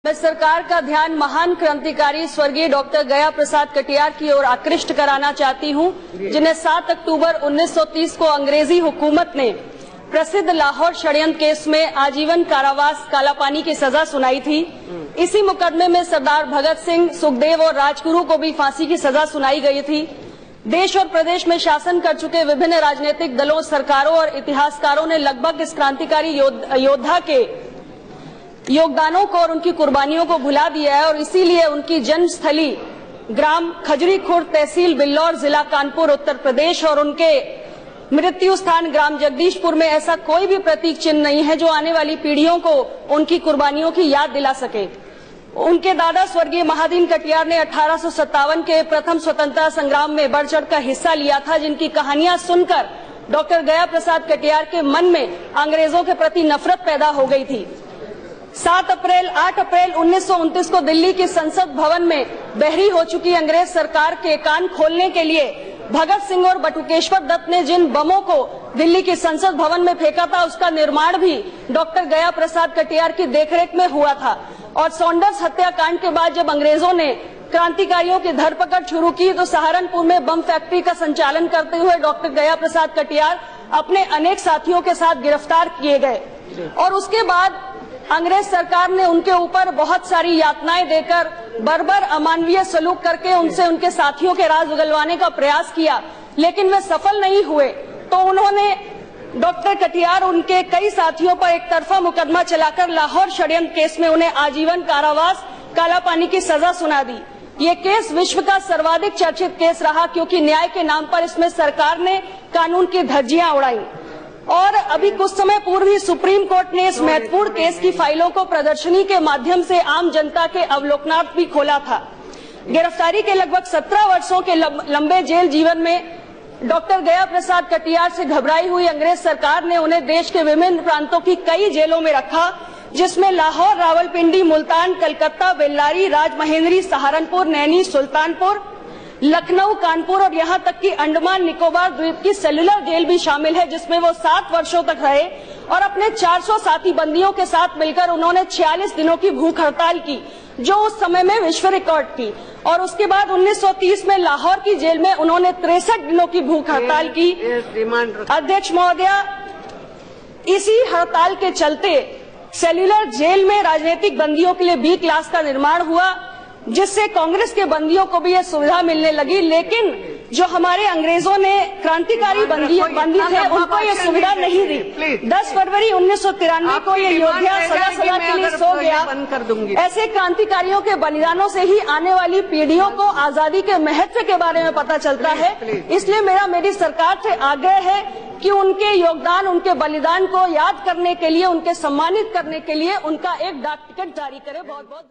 मैं सरकार का ध्यान महान क्रांतिकारी स्वर्गीय डॉक्टर गया प्रसाद कटियार की ओर आकृष्ट कराना चाहती हूं, जिन्हें 7 अक्टूबर 1930 को अंग्रेजी हुकूमत ने प्रसिद्ध लाहौर षड्यंत्र केस में आजीवन कारावास कालापानी की सजा सुनाई थी। इसी मुकदमे में सरदार भगत सिंह, सुखदेव और राजगुरु को भी फांसी की सजा सुनाई गई थी। देश और प्रदेश में शासन कर चुके विभिन्न राजनीतिक दलों, सरकारों और इतिहासकारों ने लगभग इस क्रांतिकारी योद्धा के योगदानों को और उनकी कुर्बानियों को भुला दिया है और इसीलिए उनकी जन्मस्थली ग्राम खजरी खुर्द, तहसील बिल्लौर, जिला कानपुर, उत्तर प्रदेश और उनके मृत्यु स्थान ग्राम जगदीशपुर में ऐसा कोई भी प्रतीक चिन्ह नहीं है जो आने वाली पीढ़ियों को उनकी कुर्बानियों की याद दिला सके। उनके दादा स्वर्गीय महादीन कटियार ने 1857 के प्रथम स्वतंत्रता संग्राम में बढ़ चढ़ कर हिस्सा लिया था, जिनकी कहानियां सुनकर डॉक्टर गया प्रसाद कटियार के मन में अंग्रेजों के प्रति नफरत पैदा हो गई थी। 8 अप्रैल 1929 को दिल्ली के संसद भवन में बहरी हो चुकी अंग्रेज सरकार के कान खोलने के लिए भगत सिंह और बटुकेश्वर दत्त ने जिन बमों को दिल्ली के संसद भवन में फेंका था, उसका निर्माण भी डॉक्टर गया प्रसाद कटियार की देखरेख में हुआ था। और सॉन्डर्स हत्याकांड के बाद जब अंग्रेजों ने क्रांतिकारियों की धरपकड़ शुरू की तो सहारनपुर में बम फैक्ट्री का संचालन करते हुए डॉक्टर गया प्रसाद कटियार अपने अनेक साथियों के साथ गिरफ्तार किए गए। और उसके बाद अंग्रेज सरकार ने उनके ऊपर बहुत सारी यातनाएं देकर बर्बर अमानवीय सलूक करके उनसे उनके साथियों के राज उगलवाने का प्रयास किया, लेकिन वे सफल नहीं हुए। तो उन्होंने डॉक्टर कटियार उनके कई साथियों पर एक तरफा मुकदमा चलाकर लाहौर षड्यंत्र केस में उन्हें आजीवन कारावास कालापानी की सजा सुना दी। ये केस विश्व का सर्वाधिक चर्चित केस रहा, क्योंकि न्याय के नाम पर इसमें सरकार ने कानून की धज्जियां उड़ाई। और अभी कुछ समय पूर्व ही सुप्रीम कोर्ट ने इस महत्वपूर्ण केस की फाइलों को प्रदर्शनी के माध्यम से आम जनता के अवलोकनार्थ भी खोला था। गिरफ्तारी के लगभग 17 वर्षों के लंबे जेल जीवन में डॉक्टर गया प्रसाद कटियार से घबराई हुई अंग्रेज सरकार ने उन्हें देश के विभिन्न प्रांतों की कई जेलों में रखा, जिसमें लाहौर, रावलपिंडी, मुल्तान, कलकत्ता, बेल्लारी, राजमहेंद्री, सहारनपुर, नैनी, सुल्तानपुर, लखनऊ, कानपुर और यहाँ तक कि अंडमान निकोबार द्वीप की सेलुलर जेल भी शामिल है, जिसमें वो 7 वर्षों तक रहे। और अपने 400 साथी बंदियों के साथ मिलकर उन्होंने 46 दिनों की भूख हड़ताल की, जो उस समय में विश्व रिकॉर्ड थी। और उसके बाद 1930 में लाहौर की जेल में उन्होंने 63 दिनों की भूख हड़ताल की। अध्यक्ष महोदया, इसी हड़ताल के चलते सेल्युलर जेल में राजनीतिक बंदियों के लिए बी क्लास का निर्माण हुआ, जिससे कांग्रेस के बंदियों को भी यह सुविधा मिलने लगी। लेकिन जो हमारे अंग्रेजों ने क्रांतिकारी बंदी थे, उनको यह सुविधा नहीं दी। 10 फरवरी 1993 को ये योद्धा सदा के लिए सो गया। ऐसे क्रांतिकारियों के बलिदानों से ही आने वाली पीढ़ियों को आजादी के महत्व के बारे में पता चलता है। इसलिए मेरी सरकार से आग्रह है कि उनके योगदान, उनके बलिदान को याद करने के लिए, उनके सम्मानित करने के लिए उनका एक डाक टिकट जारी करे। बहुत बहुत